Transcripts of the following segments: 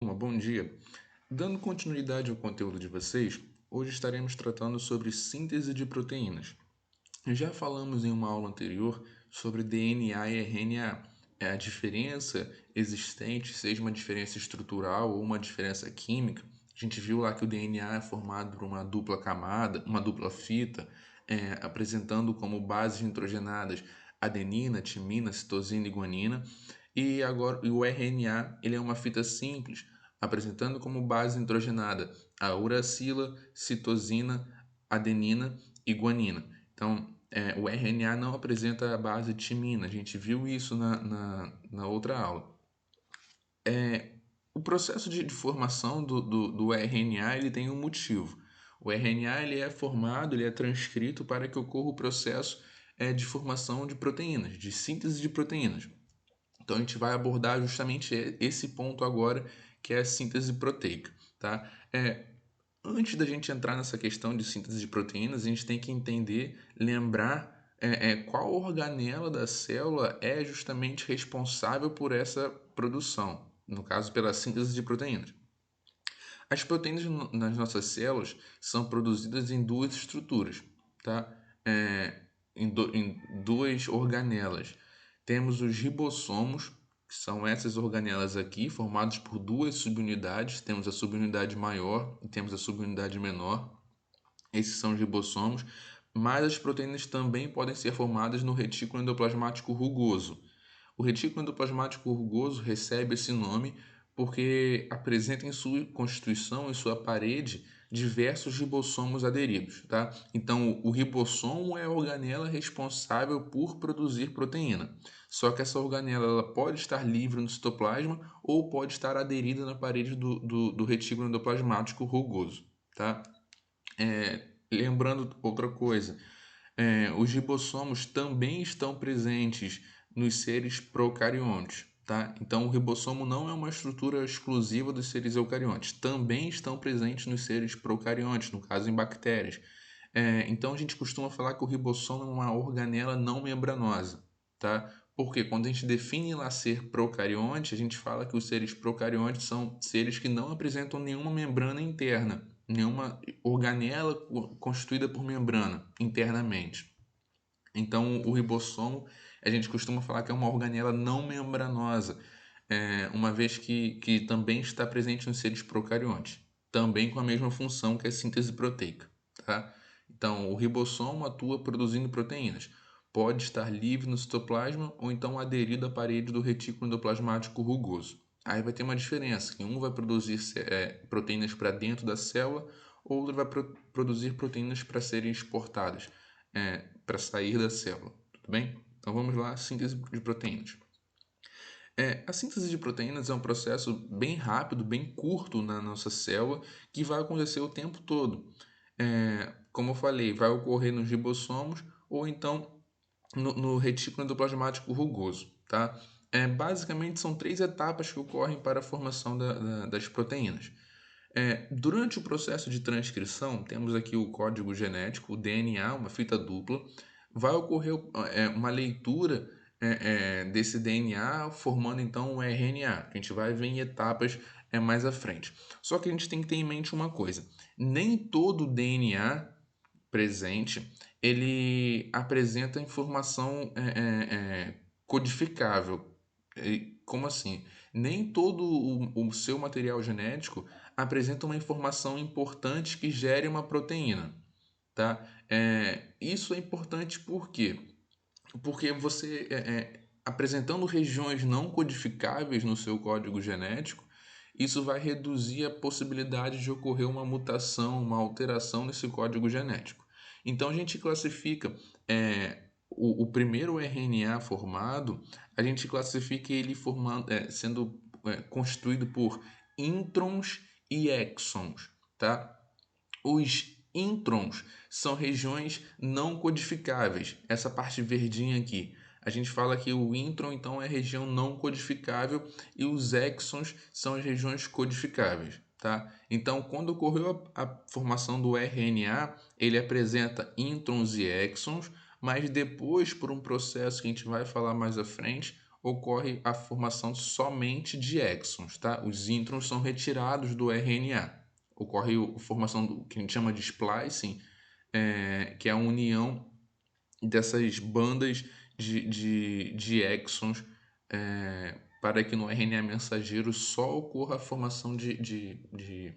Bom dia. Dando continuidade ao conteúdo de vocês, hoje estaremos tratando sobre síntese de proteínas. Já falamos em uma aula anterior sobre DNA e RNA. É a diferença existente, seja uma diferença estrutural ou uma diferença química. A gente viu lá que o DNA é formado por uma dupla camada, uma dupla fita, apresentando como bases nitrogenadas adenina, timina, citosina e guanina. E agora o RNA ele é uma fita simples, apresentando como base nitrogenada a uracila, citosina, adenina e guanina. Então, o RNA não apresenta a base timina, a gente viu isso na outra aula. O processo de formação do RNA ele tem um motivo. O RNA ele é formado, ele é transcrito para que ocorra o processo de formação de proteínas, de síntese de proteínas. Então a gente vai abordar justamente esse ponto agora, que é a síntese proteica, tá? Antes da gente entrar nessa questão de síntese de proteínas, a gente tem que entender, lembrar qual organela da célula é justamente responsável por essa produção, no caso pela síntese de proteínas. As proteínas nas nossas células são produzidas em duas estruturas, tá? Em duas organelas. Temos os ribossomos, que são essas organelas aqui, formadas por duas subunidades. Temos a subunidade maior e temos a subunidade menor. Esses são os ribossomos, mas as proteínas também podem ser formadas no retículo endoplasmático rugoso. O retículo endoplasmático rugoso recebe esse nome porque apresenta em sua constituição, em sua parede, diversos ribossomos aderidos, tá? Então, o ribossomo é a organela responsável por produzir proteína. Só que essa organela ela pode estar livre no citoplasma ou pode estar aderida na parede do retículo endoplasmático rugoso, tá? Lembrando outra coisa, os ribossomos também estão presentes nos seres procariontes, tá? Então, o ribossomo não é uma estrutura exclusiva dos seres eucariontes, também estão presentes nos seres procariontes, no caso em bactérias. Então, a gente costuma falar que o ribossomo é uma organela não membranosa, tá? Porque quando a gente define lá ser procarionte, a gente fala que os seres procariontes são seres que não apresentam nenhuma membrana interna, nenhuma organela constituída por membrana internamente. Então, o ribossomo, a gente costuma falar que é uma organela não membranosa, uma vez que também está presente nos seres procariontes, também com a mesma função que a síntese proteica, tá? Então, o ribossomo atua produzindo proteínas. Pode estar livre no citoplasma ou então aderido à parede do retículo endoplasmático rugoso. Aí vai ter uma diferença, que um vai produzir proteínas para dentro da célula, outro vai produzir proteínas para serem exportadas, para sair da célula, tudo bem? Então vamos lá, síntese de proteínas. A síntese de proteínas é um processo bem rápido, bem curto na nossa célula, que vai acontecer o tempo todo. Como eu falei, vai ocorrer nos ribossomos ou então no retículo endoplasmático rugoso, tá? Basicamente são três etapas que ocorrem para a formação das proteínas. Durante o processo de transcrição, temos aqui o código genético, o DNA, uma fita dupla. Vai ocorrer uma leitura desse DNA, formando então o RNA. A gente vai ver em etapas mais à frente. Só que a gente tem que ter em mente uma coisa: nem todo DNA presente ele apresenta informação codificável. Como assim? Nem todo o seu material genético apresenta uma informação importante que gere uma proteína, tá? Isso é importante por quê? Porque você, apresentando regiões não codificáveis no seu código genético, isso vai reduzir a possibilidade de ocorrer uma mutação, uma alteração nesse código genético. Então a gente classifica o primeiro RNA formado, a gente classifica ele formando, sendo constituído por introns e exons, tá? Os introns são regiões não codificáveis. Essa parte verdinha aqui. A gente fala que o intron então é região não codificável e os exons são as regiões codificáveis, tá? Então, quando ocorreu a formação do RNA, ele apresenta introns e exons, mas depois, por um processo que a gente vai falar mais à frente, ocorre a formação somente de exons, tá? Os introns são retirados do RNA. Ocorre a formação do que a gente chama de splicing, que é a união dessas bandas de exons, para que no RNA mensageiro só ocorra a formação de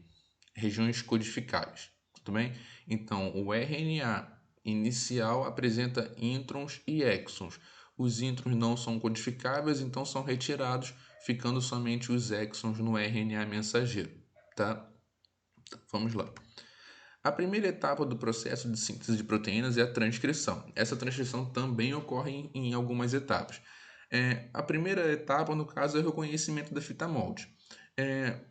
regiões codificáveis, tudo bem? Então, o RNA inicial apresenta introns e exons. Os introns não são codificáveis, então são retirados, ficando somente os exons no RNA mensageiro, tá? Então, vamos lá. A primeira etapa do processo de síntese de proteínas é a transcrição. Essa transcrição também ocorre em algumas etapas. A primeira etapa, no caso, é o reconhecimento da fita molde.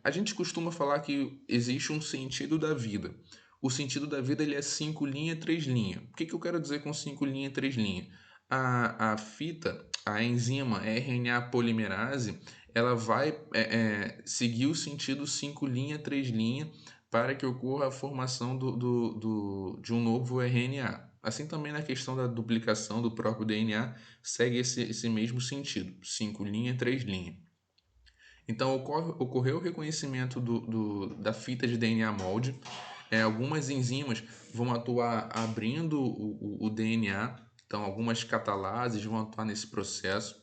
A gente costuma falar que existe um sentido da vida. O sentido da vida ele é 5 linhas, 3 linhas. O que eu quero dizer com 5 linhas, 3 linhas? A fita, a enzima RNA polimerase, ela vai seguir o sentido 5 linhas, 3 linhas, para que ocorra a formação de um novo RNA. Assim também na questão da duplicação do próprio DNA, segue esse mesmo sentido, 5 linhas, 3 linhas. Então, ocorreu o reconhecimento da fita de DNA molde. Algumas enzimas vão atuar abrindo o DNA, então algumas catalases vão atuar nesse processo.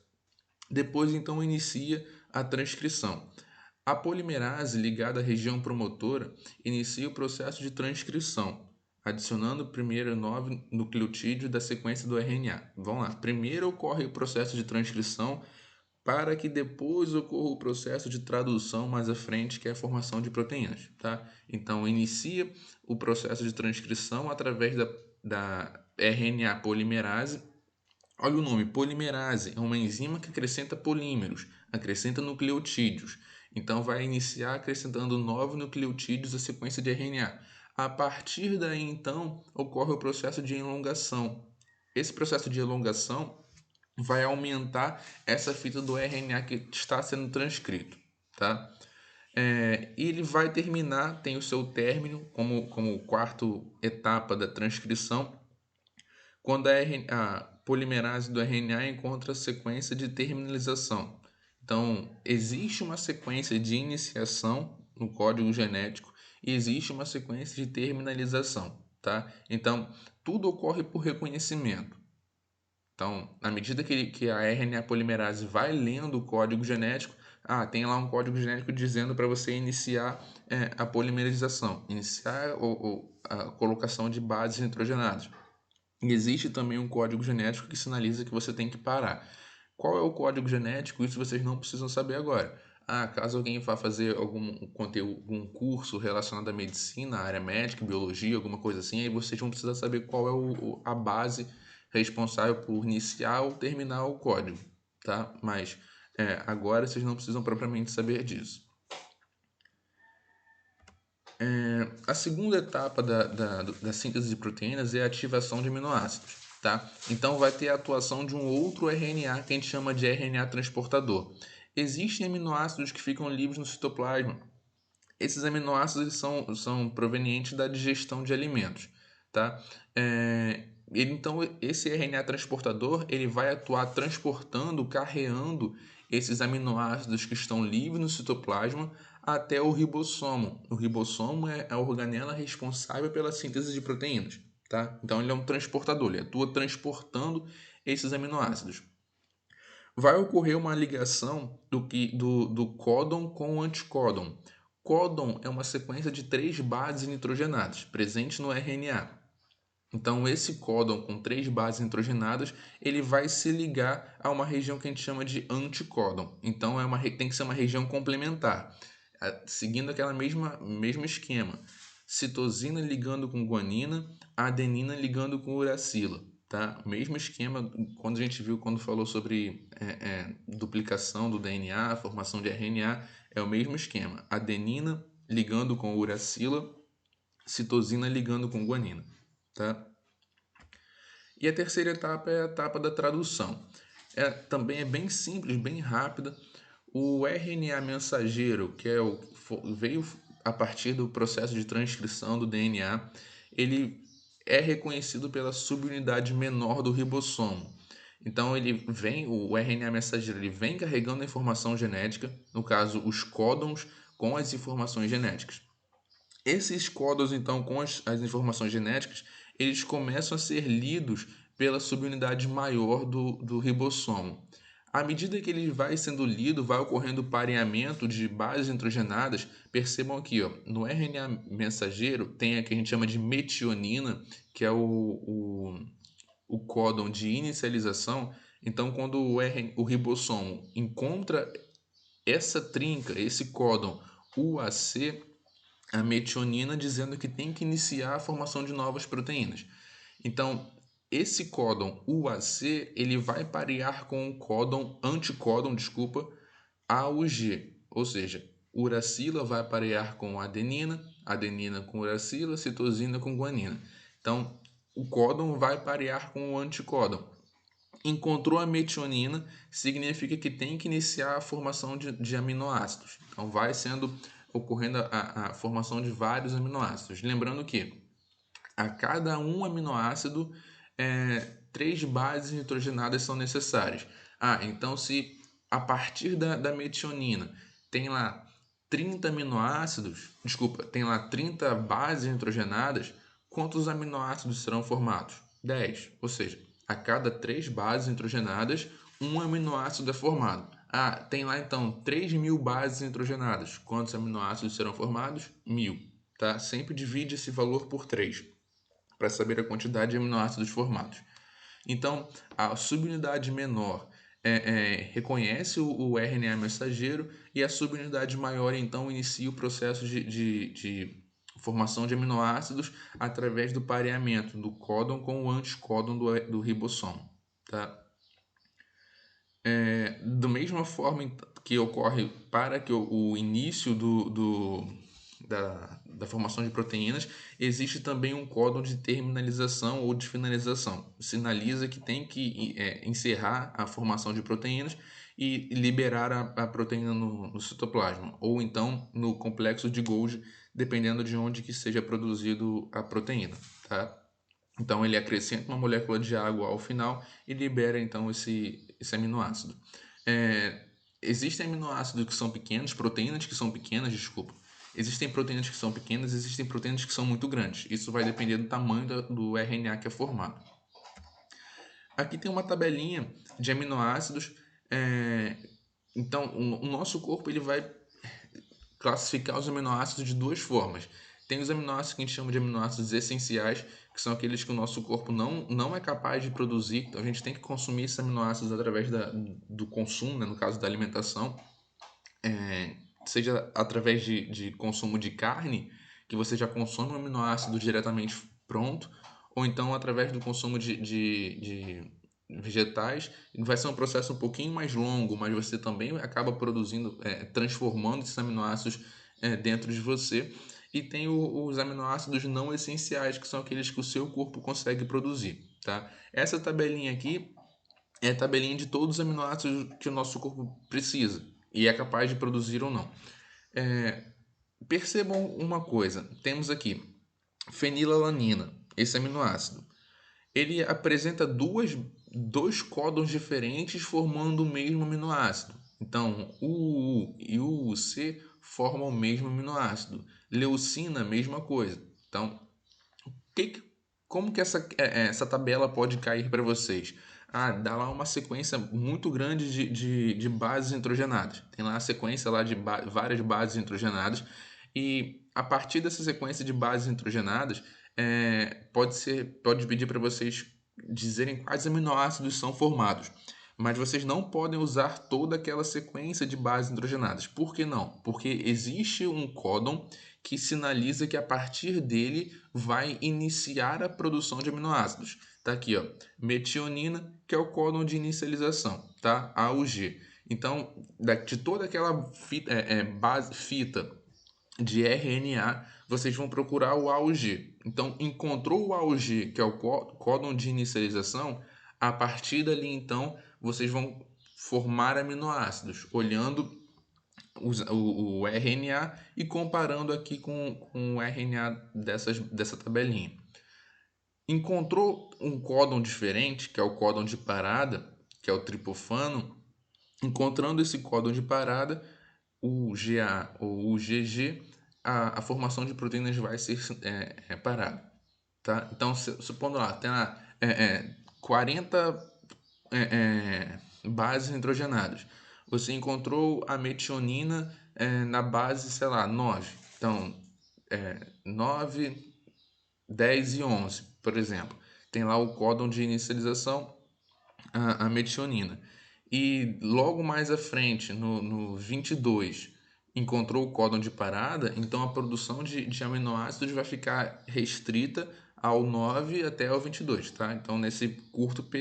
Depois, então, inicia a transcrição. A polimerase ligada à região promotora inicia o processo de transcrição, adicionando primeiro 9 nucleotídeos da sequência do RNA. Vamos lá. Primeiro ocorre o processo de transcrição para que depois ocorra o processo de tradução mais à frente, que é a formação de proteínas, tá? Então, inicia o processo de transcrição através da RNA polimerase. Olha o nome, polimerase, é uma enzima que acrescenta polímeros, acrescenta nucleotídeos. Então, vai iniciar acrescentando 9 nucleotídeos à sequência de RNA. A partir daí, então, ocorre o processo de elongação. Esse processo de elongação vai aumentar essa fita do RNA que está sendo transcrito, tá? E ele vai terminar, tem o seu término como quarta etapa da transcrição, quando a polimerase do RNA encontra a sequência de terminalização. Então, existe uma sequência de iniciação no código genético e existe uma sequência de terminalização, tá? Então, tudo ocorre por reconhecimento. Então, na medida que a RNA polimerase vai lendo o código genético, tem lá um código genético dizendo para você iniciar a polimerização, iniciar a colocação de bases nitrogenadas. E existe também um código genético que sinaliza que você tem que parar. Qual é o código genético? Isso vocês não precisam saber agora. Caso alguém vá fazer algum conteúdo, algum curso relacionado à medicina, à área médica, biologia, alguma coisa assim, aí vocês vão precisar saber qual é a base responsável por iniciar ou terminar o código, tá? Mas agora vocês não precisam propriamente saber disso. A segunda etapa da síntese de proteínas é a ativação de aminoácidos, tá? Então vai ter a atuação de um outro RNA que a gente chama de RNA transportador. Existem aminoácidos que ficam livres no citoplasma. Esses aminoácidos eles são provenientes da digestão de alimentos, tá? Então esse RNA transportador ele vai atuar transportando, carreando esses aminoácidos que estão livres no citoplasma até o ribossomo. O ribossomo é a organela responsável pela síntese de proteínas, tá? Então ele é um transportador, ele atua transportando esses aminoácidos. Vai ocorrer uma ligação do códon com o anticódon. Códon é uma sequência de 3 bases nitrogenadas presentes no RNA. Então, esse códon com 3 bases nitrogenadas, ele vai se ligar a uma região que a gente chama de anticódon. Então, tem que ser uma região complementar, seguindo aquela mesmo esquema. Citosina ligando com guanina, adenina ligando com uracila. Tá? Mesmo esquema quando a gente viu quando falou sobre duplicação do DNA, formação de RNA, é o mesmo esquema. Adenina ligando com uracila, citosina ligando com guanina. Tá? E a terceira etapa é a etapa da tradução. Também é bem simples, bem rápida. O RNA mensageiro, que veio a partir do processo de transcrição do DNA, ele é reconhecido pela subunidade menor do ribossomo. Então o RNA mensageiro ele vem carregando a informação genética, no caso os códons com as informações genéticas. Esses códons então com as informações genéticas, eles começam a ser lidos pela subunidade maior do ribossomo. À medida que ele vai sendo lido, vai ocorrendo pareamento de bases nitrogenadas. Percebam aqui, ó, no RNA mensageiro tem a que a gente chama de metionina, que é o códon de inicialização. Então, quando o ribossomo encontra essa trinca, esse códon UAC, a metionina dizendo que tem que iniciar a formação de novas proteínas. Então, esse códon UAC ele vai parear com o códon anticódon, AUG, ou seja, uracila vai parear com adenina, adenina com uracila, citosina com guanina. Então, o códon vai parear com o anticódon. Encontrou a metionina, significa que tem que iniciar a formação de aminoácidos. Então, vai ocorrendo a formação de vários aminoácidos. Lembrando que a cada um aminoácido, 3 bases nitrogenadas são necessárias. Então se a partir da metionina tem lá 30 aminoácidos, tem lá 30 bases nitrogenadas, quantos aminoácidos serão formados? 10. Ou seja, a cada 3 bases nitrogenadas, um aminoácido é formado. Tem lá então 3.000 bases nitrogenadas. Quantos aminoácidos serão formados? 1.000. Tá? Sempre divide esse valor por 3 para saber a quantidade de aminoácidos formados. Então, a subunidade menor reconhece o RNA mensageiro e a subunidade maior, então, inicia o processo de formação de aminoácidos através do pareamento do códon com o anticódon do ribossomo. Tá? Da mesma forma que ocorre para que o início da formação de proteínas, existe também um códon de terminalização ou de finalização. Sinaliza que tem que encerrar a formação de proteínas e liberar a proteína no citoplasma, ou então no complexo de Golgi, dependendo de onde que seja produzido a proteína. Tá? Então ele acrescenta uma molécula de água ao final e libera então esse aminoácido. Existem aminoácidos que são pequenos, proteínas que são pequenas, desculpa. Existem proteínas que são pequenas, existem proteínas que são muito grandes. Isso vai depender do tamanho do RNA que é formado. Aqui tem uma tabelinha de aminoácidos. Então, o nosso corpo ele vai classificar os aminoácidos de 2 formas. Tem os aminoácidos que a gente chama de aminoácidos essenciais, que são aqueles que o nosso corpo não é capaz de produzir. Então, a gente tem que consumir esses aminoácidos através do consumo, né, no caso da alimentação. Seja através de consumo de carne, que você já consome um aminoácido diretamente pronto, ou então através do consumo de vegetais. Vai ser um processo um pouquinho mais longo, mas você também acaba produzindo, transformando esses aminoácidos dentro de você. E tem os aminoácidos não essenciais, que são aqueles que o seu corpo consegue produzir. Tá? Essa tabelinha aqui é a tabelinha de todos os aminoácidos que o nosso corpo precisa e é capaz de produzir ou não. Percebam uma coisa, temos aqui fenilalanina, esse aminoácido. Ele apresenta dois códons diferentes formando o mesmo aminoácido. Então, o UU e o UC formam o mesmo aminoácido. Leucina, mesma coisa. Então, como que essa tabela pode cair para vocês? Dá lá uma sequência muito grande de bases nitrogenadas. Tem lá a sequência lá de várias bases nitrogenadas. E a partir dessa sequência de bases nitrogenadas, pode pedir para vocês dizerem quais aminoácidos são formados. Mas vocês não podem usar toda aquela sequência de bases nitrogenadas. Por que não? Porque existe um códon que sinaliza que a partir dele vai iniciar a produção de aminoácidos. Tá aqui, ó, metionina, que é o códon de inicialização, tá? AUG. Então, de toda aquela fita de RNA, vocês vão procurar o AUG. Então, encontrou o AUG, que é o códon de inicialização, a partir dali, então, vocês vão formar aminoácidos, olhando o RNA e comparando aqui com o RNA dessa tabelinha. Encontrou um códon diferente, que é o códon de parada, que é o tripofano. Encontrando esse códon de parada, o GA ou o GG, a formação de proteínas vai ser parada, tá? Então, supondo lá, tem lá 40 bases nitrogenadas. Você encontrou a metionina na base, sei lá, 9. Então, 9, 10 e 11, por exemplo. Tem lá o códon de inicialização, a metionina. E logo mais à frente, no 22, encontrou o códon de parada, então a produção de aminoácidos vai ficar restrita ao 9 até ao 22, tá? Então, nesse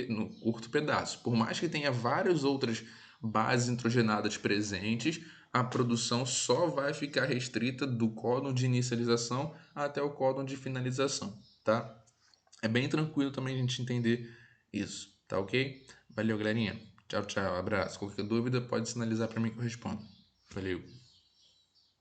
no curto pedaço. Por mais que tenha várias outras bases nitrogenadas presentes, a produção só vai ficar restrita do códon de inicialização até o códon de finalização, tá? É bem tranquilo também a gente entender isso, tá ok? Valeu, galerinha. Tchau, tchau. Abraço. Qualquer dúvida pode sinalizar para mim que eu respondo. Valeu.